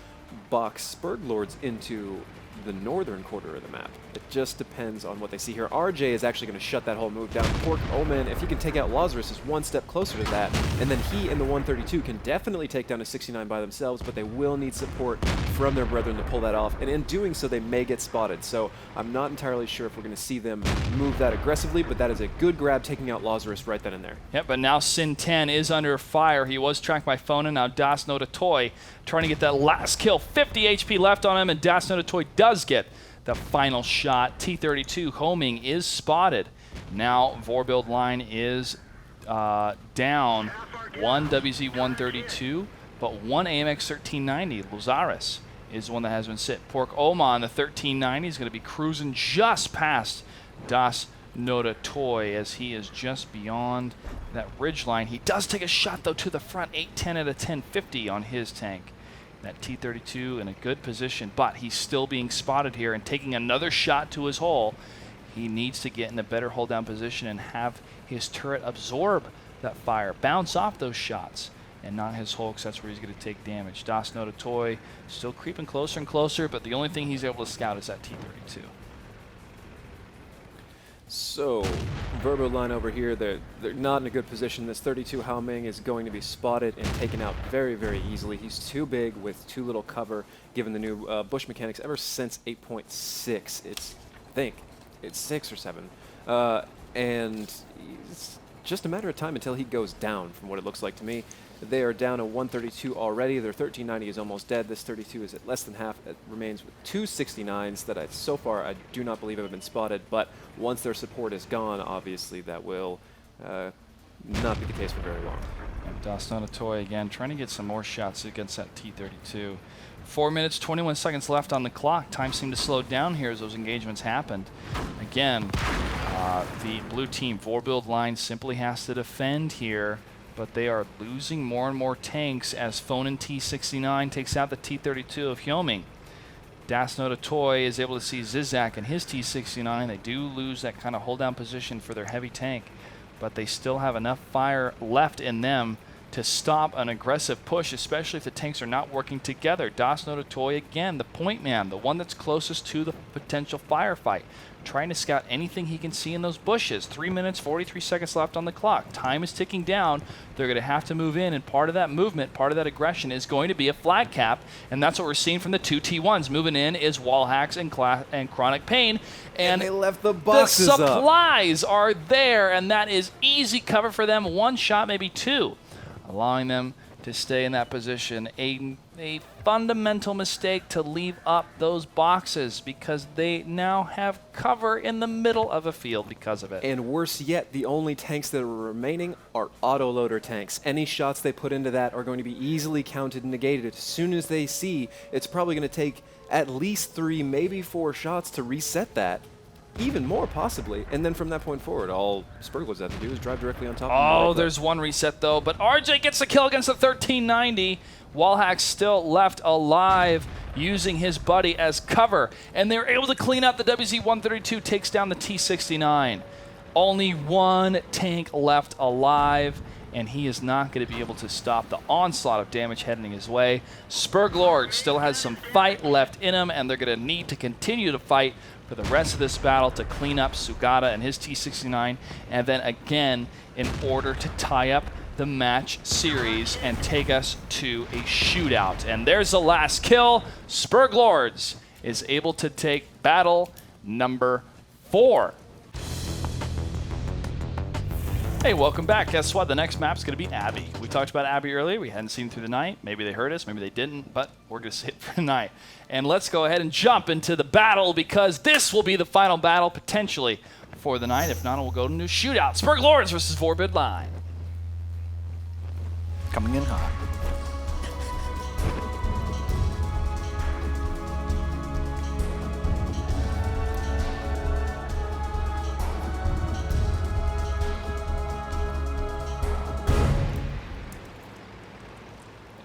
box Sperglords into the northern quarter of the map. It just depends on what they see here. RJ is actually going to shut that whole move down. Pork Omen, if he can take out Lazarus, is one step closer to that. And then he and the 132 can definitely take down a 69 by themselves, but they will need support from their brethren to pull that off. And in doing so, they may get spotted. So I'm not entirely sure if we're going to see them move that aggressively, but that is a good grab, taking out Lazarus right then and there. Yep, but now Sin 10 is under fire. He was tracked by Fona. Now Das Nota Toy trying to get that last kill. 50 HP left on him, and Das Nota Toy does get the final shot. T-32 homing is spotted. Now Vorbild line is down 1 WZ-132, but 1 AMX 1390. Lozaris is the one that has been sit. Pork Oman, the 1390, is going to be cruising just past Das Nota Toy as he is just beyond that ridge line. He does take a shot, though, to the front. 810 out of 1050 on his tank. That T-32 in a good position, but he's still being spotted here and taking another shot to his hull. He needs to get in a better hold down position and have his turret absorb that fire, bounce off those shots, and not his hull, because that's where he's going to take damage. Das Nota Toy still creeping closer and closer, but the only thing he's able to scout is that T-32. So, Vorbild line over here, they're not in a good position. This 32 Haoming is going to be spotted and taken out very, very easily. He's too big with too little cover, given the new bush mechanics ever since 8.6. I think it's 6 or 7. And he's just a matter of time until he goes down, from what it looks like to me. They are down a 132 already. Their 1390 is almost dead. This 32 is at less than half. It remains with 269s that so far I do not believe have been spotted. But once their support is gone, obviously that will not be the case for very long. And Dasnotatoy again trying to get some more shots against that T-32. 4 minutes, 21 seconds left on the clock. Time seemed to slow down here as those engagements happened. Again, the blue team Vorbild line simply has to defend here, but they are losing more and more tanks as Fonin T-69 takes out the T-32 of Hyoming. Dasnotatoy is able to see Zizak and his T-69. They do lose that kind of hold down position for their heavy tank, but they still have enough fire left in them to stop an aggressive push, especially if the tanks are not working together. Dasnotatoy again, the point man, the one that's closest to the potential firefight, trying to scout anything he can see in those bushes. 3 minutes, 43 seconds left on the clock. Time is ticking down. They're going to have to move in, and part of that movement, part of that aggression is going to be a flag cap, and that's what we're seeing from the two T1s. Moving in is Wallhacks and Chronic Pain, and they left the boxes up. The supplies are there, and that is easy cover for them. One shot, maybe two, allowing them to stay in that position. A fundamental mistake to leave up those boxes because they now have cover in the middle of a field because of it. And worse yet, the only tanks that are remaining are autoloader tanks. Any shots they put into that are going to be easily counted and negated. As soon as they see, it's probably going to take at least 3, maybe 4 shots to reset that. Even more, possibly. And then from that point forward, all Sperglords have to do is drive directly on top of them. Oh, there's one reset, though. But RJ gets the kill against the 1390. Wallhack's still left alive, using his buddy as cover. And they're able to clean up. The WZ-132 takes down the T-69. Only one tank left alive, and he is not going to be able to stop the onslaught of damage heading his way. Sperglords still has some fight left in him, and they're going to need to continue to fight for the rest of this battle to clean up Sugata and his T-69, and then again in order to tie up the match series and take us to a shootout. And there's the last kill. Sperglords is able to take battle number 4. Hey, welcome back. Guess what? The next map's going to be Abbey. We talked about Abbey earlier. We hadn't seen through the night. Maybe they heard us. Maybe they didn't. But we're going to see it for tonight. And let's go ahead and jump into the battle because this will be the final battle potentially for the night. If not, we'll go to a new shootout. Sperglords versus Vorbild line. Coming in hot.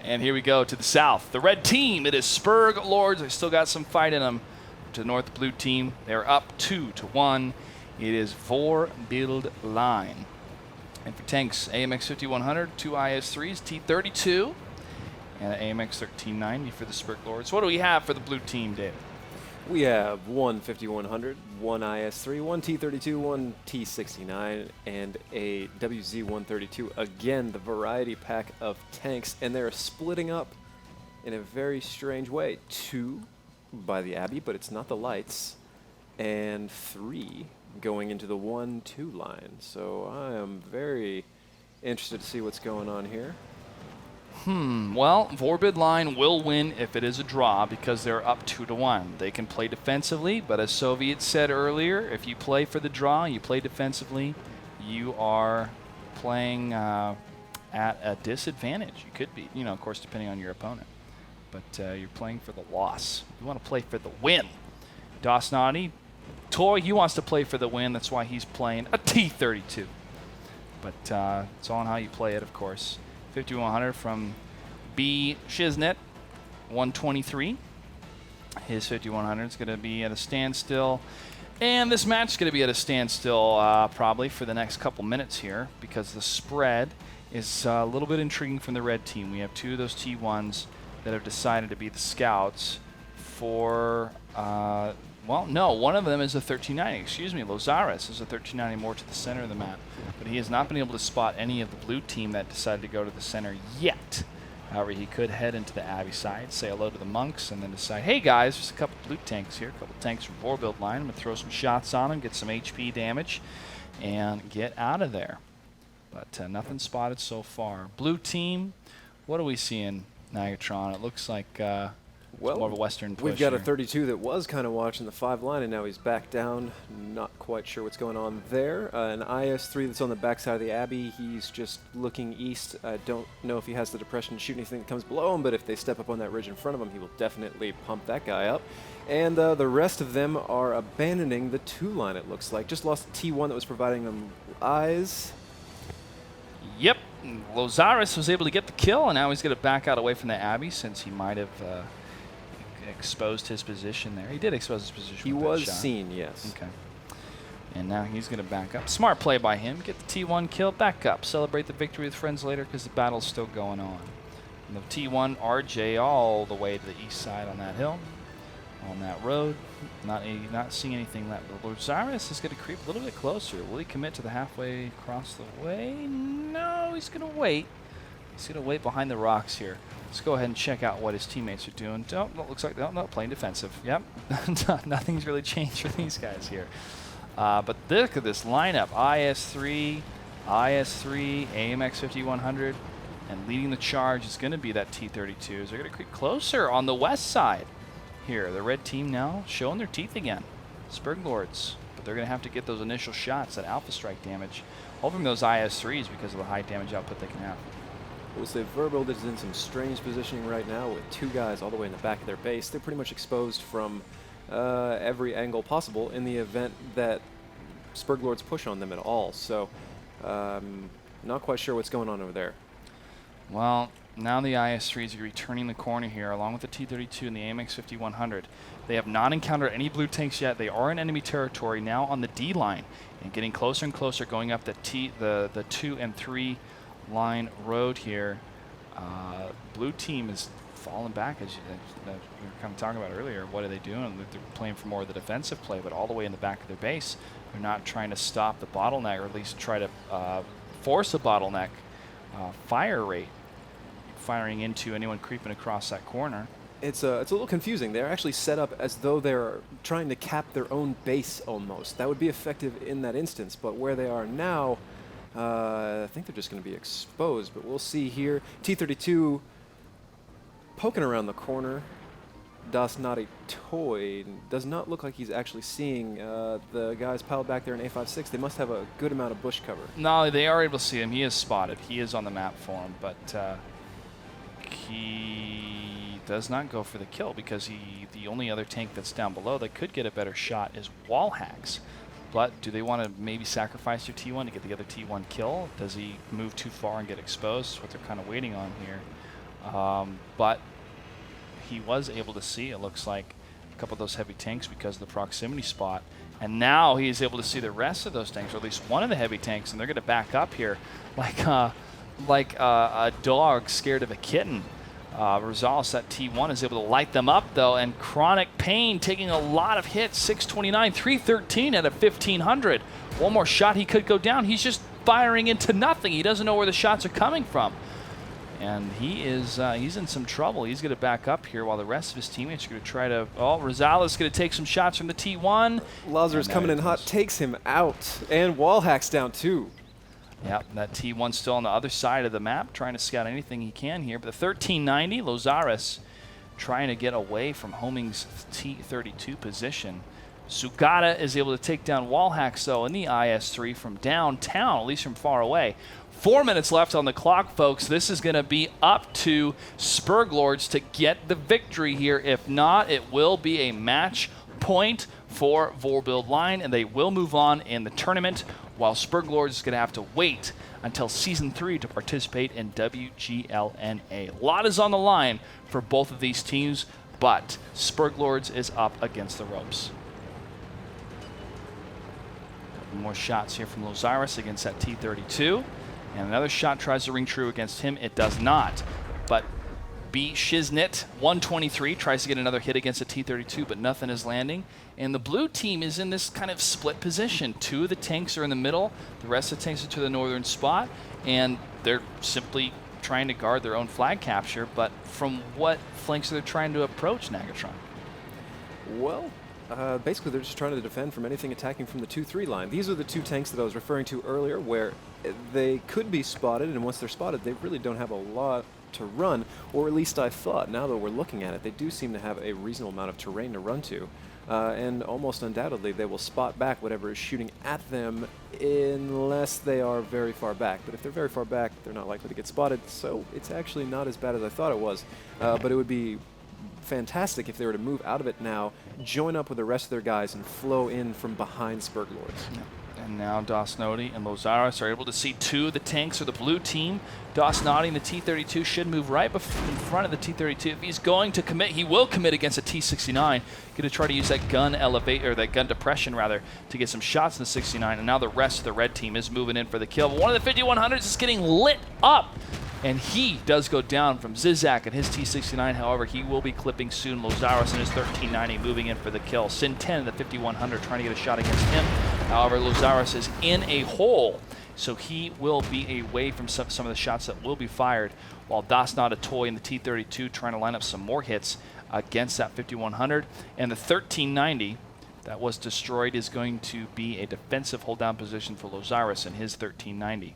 And here we go to the south. The red team, it is Sperglords. They still got some fight in them. To the north, blue team, they're up 2-1. It is Vorbild line. And for tanks, AMX 5100, 2 IS-3s, T-32, and an AMX 1390 for the Sperglords. What do we have for the blue team, David? We have one 5100, one IS-3, one T-32, one T-69, and a WZ-132. Again, the variety pack of tanks, and they're splitting up in a very strange way. 2 by the Abbey, but it's not the lights, and 3 going into the 1-2 line. So I am very interested to see what's going on here. Well, Vorbild line will win if it is a draw because they're up 2-1. They can play defensively, but as Soviet said earlier, if you play for the draw, you play defensively, you are playing at a disadvantage. You could be, you know, of course, depending on your opponent. But you're playing for the loss. You want to play for the win. Dasnotatoy, Toy, he wants to play for the win. That's why he's playing a T-32. But it's all on how you play it, of course. 5100 from B. Shiznit, 123. His 5100 is going to be at a standstill. And this match is going to be at a standstill probably for the next couple minutes here because the spread is a little bit intriguing from the red team. We have 2 of those T1s that have decided to be the scouts for, well, no, one of them is a 1390. Excuse me, Lozares is a 1390 more to the center of the map. But he has not been able to spot any of the blue team that decided to go to the center yet. However, he could head into the Abbey side, say hello to the monks, and then decide, hey guys, there's a couple blue tanks here, a couple tanks from Vorbild line. I'm going to throw some shots on them, get some HP damage, and get out of there. But nothing spotted so far. Blue team, what are we seeing, Nagatron? It looks like it's more of a Western push. We've got here. a 32 that was kind of watching the 5 line, and now he's back down. Not quite sure what's going on there. An IS-3 that's on the backside of the Abbey. He's just looking east. I don't know if he has the depression to shoot anything that comes below him, but if they step up on that ridge in front of him, he will definitely pump that guy up. And the rest of them are abandoning the 2 line, it looks like. Just lost T1 that was providing them eyes. Yep, Lozaris was able to get the kill, and now he's going to back out away from the Abbey since he might have exposed his position there. He did expose his position. He with that was shot. seen, yes. Okay. And now he's going to back up. Smart play by him. Get the T1 kill, back up. Celebrate the victory with friends later because the battle's still going on. And the T1 RJ all the way to the east side on that hill, on that road. Not seeing anything left. Lozaris is going to creep a little bit closer. Will he commit to the halfway across the way? No, he's going to wait. He's going to wait behind the rocks here. Let's go ahead and check out what his teammates are doing. Looks like they're not playing defensive. Yep, nothing's really changed for these guys here. But look at this lineup: IS-3, AMX 5100, and leading the charge is going to be that T-32s. They're going to creep closer on the west side here. The red team now showing their teeth again. Sperglords, but they're going to have to get those initial shots, that alpha strike damage, hoping those IS-3s because of the high damage output they can have. We'll say Vorbild is in some strange positioning right now with 2 guys all the way in the back of their base. They're pretty much exposed from every angle possible in the event that Sperglords push on them at all. So not quite sure what's going on over there. Well, now the IS-3s are returning the corner here along with the T-32 and the AMX 5100. They have not encountered any blue tanks yet. They are in enemy territory now on the D line and getting closer and closer, going up the 2 and 3 line road here. Blue team is falling back, as we were kind of talking about earlier. What are they doing? They're playing for more of the defensive play, but all the way in the back of their base. They're not trying to stop the bottleneck, or at least try to force a bottleneck fire rate, firing into anyone creeping across that corner. It's a little confusing. They're actually set up as though they're trying to cap their own base almost. That would be effective in that instance, but where they are now, I think they're just going to be exposed, but we'll see here. T-32 poking around the corner. Das not a toy. Does not look like he's actually seeing the guys piled back there in A56. They must have a good amount of bush cover. No, they are able to see him. He is spotted. He is on the map for him, but he does not go for the kill because the only other tank that's down below that could get a better shot is wall hacks. But do they want to maybe sacrifice their T1 to get the other T1 kill? Does he move too far and get exposed? That's what they're kind of waiting on here. But he was able to see, it looks like, a couple of those heavy tanks because of the proximity spot. And now he is able to see the rest of those tanks, or at least one of the heavy tanks, and they're going to back up here like a dog scared of a kitten. Rosales, that T1, is able to light them up, though, and Chronic Pain taking a lot of hits, 629, 313 at a 1500. One more shot, he could go down. He's just firing into nothing. He doesn't know where the shots are coming from. And he is he's in some trouble. He's going to back up here while the rest of his teammates are going to try to... Oh, Rosales is going to take some shots from the T1. Lazar's coming in hot, takes him out, and wall hacks down too. Yep, that T1 still on the other side of the map, trying to scout anything he can here. But the 1390, Lozaris trying to get away from Homing's T32 position. Sugata is able to take down wall hacks, though, in the IS-3 from downtown, at least from far away. 4 minutes left on the clock, folks. This is going to be up to Sperglords to get the victory here. If not, it will be a match point for Vorbild line, and they will move on in the tournament, while Sperglords is going to have to wait until Season 3 to participate in WGLNA. A lot is on the line for both of these teams, but Sperglords is up against the ropes. More shots here from Lozaris against that T-32. And another shot tries to ring true against him. It does not. But B. Shiznit, 123, tries to get another hit against the T-32, but nothing is landing. And the blue team is in this kind of split position. 2 of the tanks are in the middle. The rest of the tanks are to the northern spot. And they're simply trying to guard their own flag capture. But from what flanks are they trying to approach, Nagatron? Well, Basically, they're just trying to defend from anything attacking from the 2-3 line. These are the two tanks that I was referring to earlier, where they could be spotted, and once they're spotted, they really don't have a lot to run, or at least I thought. Now that we're looking at it, they do seem to have a reasonable amount of terrain to run to, and almost undoubtedly they will spot back whatever is shooting at them unless they are very far back. But if they're very far back, they're not likely to get spotted, so it's actually not as bad as I thought it was. But it would be fantastic if they were to move out of it now, join up with the rest of their guys, and flow in from behind Sperglords. Yeah. And now Dasnodi and Lozaris are able to see two of the tanks for the blue team. Dasnodi and the T-32 should move right in front of the T-32. If he's going to commit, he will commit against a T-69. Going to try to use that gun elevate, or that gun depression rather, to get some shots in the 69. And now the rest of the red team is moving in for the kill. But one of the 5100s is getting lit up. And he does go down from Zizak and his T-69. However, he will be clipping soon. Lozaris and his 1390 moving in for the kill. Sin 10 and the 5100 trying to get a shot against him. However, Lozaris is in a hole, so he will be away from some of the shots that will be fired, while Dasnodi and the T-32 trying to line up some more hits against that 5100. And the 1390 that was destroyed is going to be a defensive hold-down position for Lozaris and his 1390.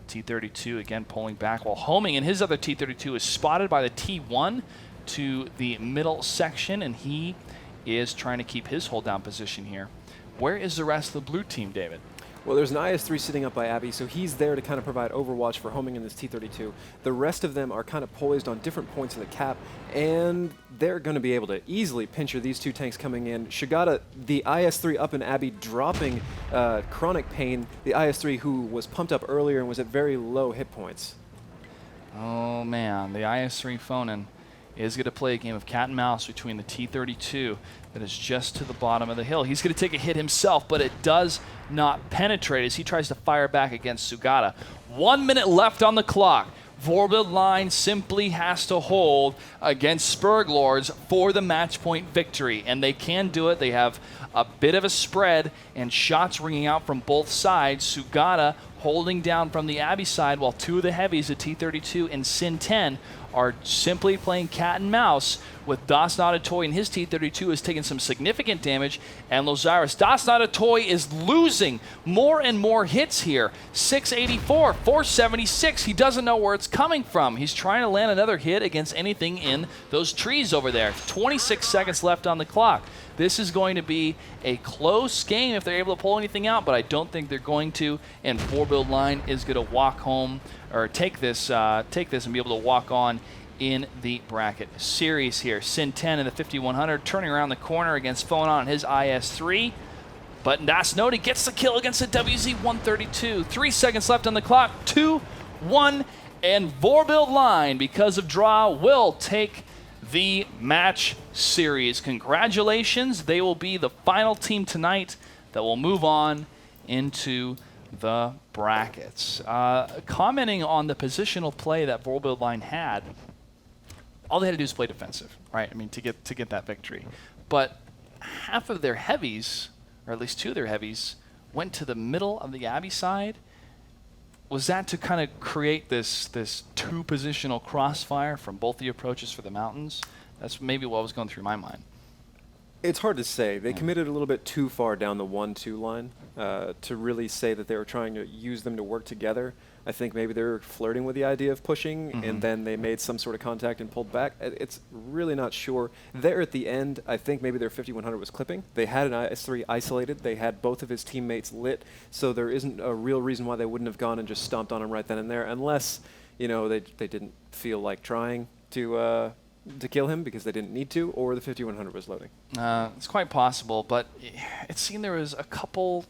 T-32 again pulling back while homing, and his other T-32 is spotted by the T-1 to the middle section, and he is trying to keep his hold down position here. Where is the rest of the blue team, David? Well, there's an IS-3 sitting up by Abby, so he's there to kind of provide overwatch for homing in this T-32. The rest of them are kind of poised on different points of the cap, and they're going to be able to easily pincher these two tanks coming in. Shigata, the IS-3 up in Abby, dropping Chronic Pain, the IS-3 who was pumped up earlier and was at very low hit points. Oh man, the IS-3 Fonin is going to play a game of cat and mouse between the T-32 that is just to the bottom of the hill. He's going to take a hit himself, but it does not penetrate as he tries to fire back against Sugata. 1 minute left on the clock. Vorbild line simply has to hold against Sperglords for the match point victory, and they can do it. They have a bit of a spread and shots ringing out from both sides. Sugata holding down from the Abbey side, while two of the heavies, the T-32 and Sin 10, are simply playing cat and mouse with Dasnodi and his T-32 is taking some significant damage, and Lozaris. Dasnodi is losing more and more hits here. 684, 476. He doesn't know where it's coming from. He's trying to land another hit against anything in those trees over there. 26 seconds left on the clock. This is going to be a close game if they're able to pull anything out, but I don't think they're going to, and Vorbild line is going to walk home, or take this and be able to walk on in the bracket series here. Sin 10 and the 5100 turning around the corner against Fonon and his IS-3. But Dasnodi gets the kill against the WZ-132. 3 seconds left on the clock. 2-1, and Vorbild line, because of draw, will take the match series. Congratulations. They will be the final team tonight that will move on into the brackets. Commenting on the positional play that Vorbild line had, all they had to do is play defensive, right? I mean, to get that victory. But half of their heavies, or at least two of their heavies, went to the middle of the Abbey side. Was that to kind of create this two-positional crossfire from both the approaches for the mountains? That's maybe what was going through my mind. It's hard to say. They committed a little bit too far down the 1-2 line to really say that they were trying to use them to work together. I think maybe they were flirting with the idea of pushing, and then they made some sort of contact and pulled back. It's really not sure. There at the end, I think maybe their 5100 was clipping. They had an IS-3 isolated. They had both of his teammates lit, so there isn't a real reason why they wouldn't have gone and just stomped on him right then and there, unless, you know, they didn't feel like trying to kill him because they didn't need to, or the 5100 was loading. It's quite possible, but it seemed there was a couple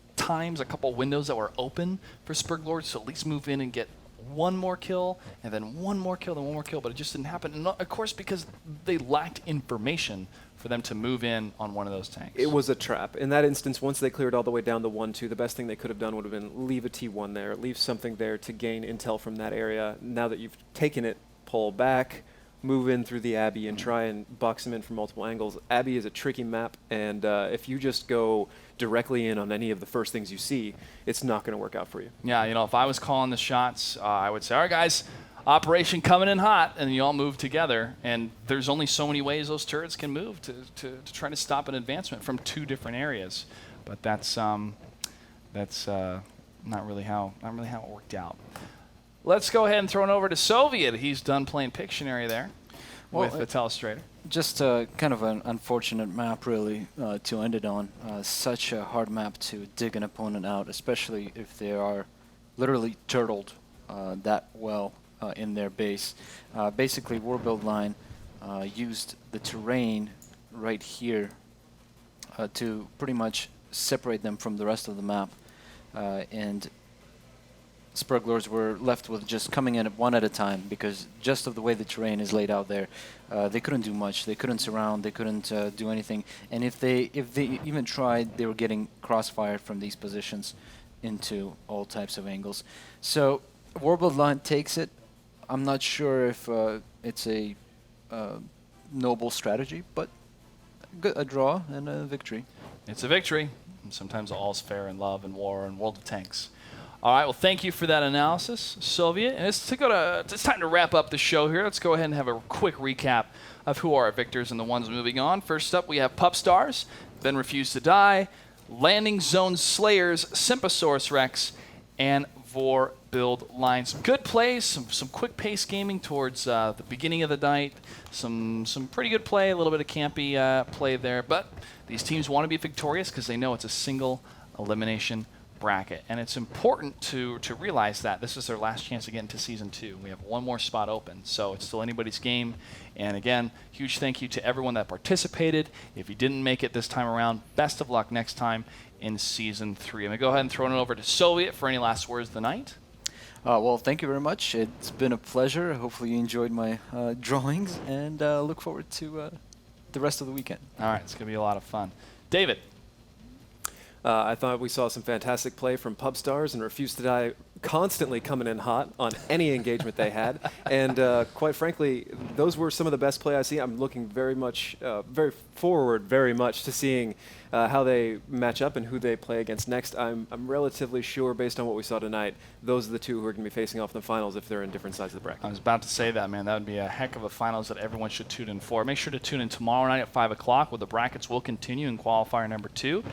windows that were open for Sperglords to at least move in and get one more kill, and then one more kill, then one more kill, but it just didn't happen. And of course, because they lacked information for them to move in on one of those tanks. It was a trap. In that instance, once they cleared all the way down the 1-2, the best thing they could have done would have been leave a T1 there, leave something there to gain intel from that area. Now that you've taken it, pull back, move in through the Abbey and try and box them in from multiple angles. Abbey is a tricky map, and if you just go directly in on any of the first things you see, it's not going to work out for you. Yeah, you know, if I was calling the shots, I would say, all right, guys, operation coming in hot, and you all move together. And there's only so many ways those turrets can move to try to stop an advancement from 2 different areas. But that's not really how it worked out. Let's go ahead and throw it over to Soviet. He's done playing Pictionary there with the Telestrator. Just kind of an unfortunate map, really, to end it on. Such a hard map to dig an opponent out, especially if they are literally turtled that well in their base. Basically, Vorbild line used the terrain right here to pretty much separate them from the rest of the map, and Sperglords were left with just coming in one at a time because just of the way the terrain is laid out there, they couldn't do much. They couldn't surround. They couldn't do anything. And if they even tried, they were getting crossfired from these positions into all types of angles. So Vorbild line takes it. I'm not sure if it's a noble strategy, but a draw and a victory. It's a victory. And sometimes all's fair in love and war and World of Tanks. All right, well, thank you for that analysis, Soviet. And it's time to wrap up the show here. Let's go ahead and have a quick recap of who are our victors and the ones moving on. First up, we have Pup Stars, Then Refuse to Die, Landing Zone Slayers, Sympasaurus Rex, and Vorbild line. Some good plays, some quick pace gaming towards the beginning of the night. Some pretty good play, a little bit of campy play there. But these teams want to be victorious because they know it's a single elimination bracket, and it's important to realize that this is their last chance to get into Season 2. We have one more spot open, so it's still anybody's game. And again, huge thank you to everyone that participated. If you didn't make it this time around, best of luck next time in Season 3. I'm going to go ahead and throw it over to Soviet for any last words of the night. Well, thank you very much. It's been a pleasure. Hopefully you enjoyed my drawings, and look forward to the rest of the weekend. All right, it's going to be a lot of fun. David. I thought we saw some fantastic play from Pub Stars and Refuse to Die constantly coming in hot on any engagement they had. And quite frankly, those were some of the best play I see. I'm looking very much to seeing how they match up and who they play against next. I'm relatively sure, based on what we saw tonight, those are the two who are going to be facing off in the finals if they're in different sides of the bracket. I was about to say that, man. That would be a heck of a finals that everyone should tune in for. Make sure to tune in tomorrow night at 5 o'clock where the brackets will continue in qualifier number 2.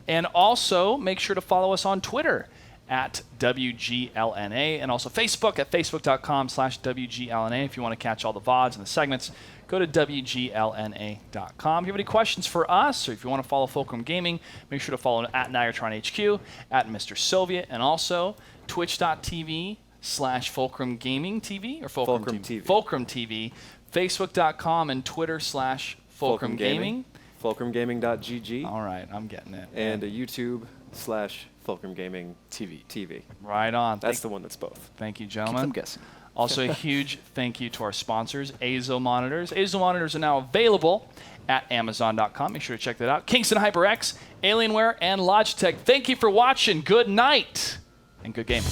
And also, make sure to follow us on Twitter at WGLNA and also Facebook at facebook.com/WGLNA. If you want to catch all the VODs and the segments, go to WGLNA.com. If you have any questions for us or if you want to follow Fulcrum Gaming, make sure to follow at NigertronHQ, at Mr. Soviet, and also twitch.tv/Fulcrum Gaming TV or Fulcrum TV. Fulcrum TV, Facebook.com and Twitter/Fulcrum Gaming. FulcrumGaming.gg. All right, I'm getting it. And a YouTube/Fulcrum Gaming TV. Right on. That's the one that's both. Thank you, Keep gentlemen. them guessing. Also, a huge thank you to our sponsors, Azo Monitors. Azo Monitors are now available at Amazon.com. Make sure to check that out. Kingston HyperX, Alienware, and Logitech. Thank you for watching. Good night and good game.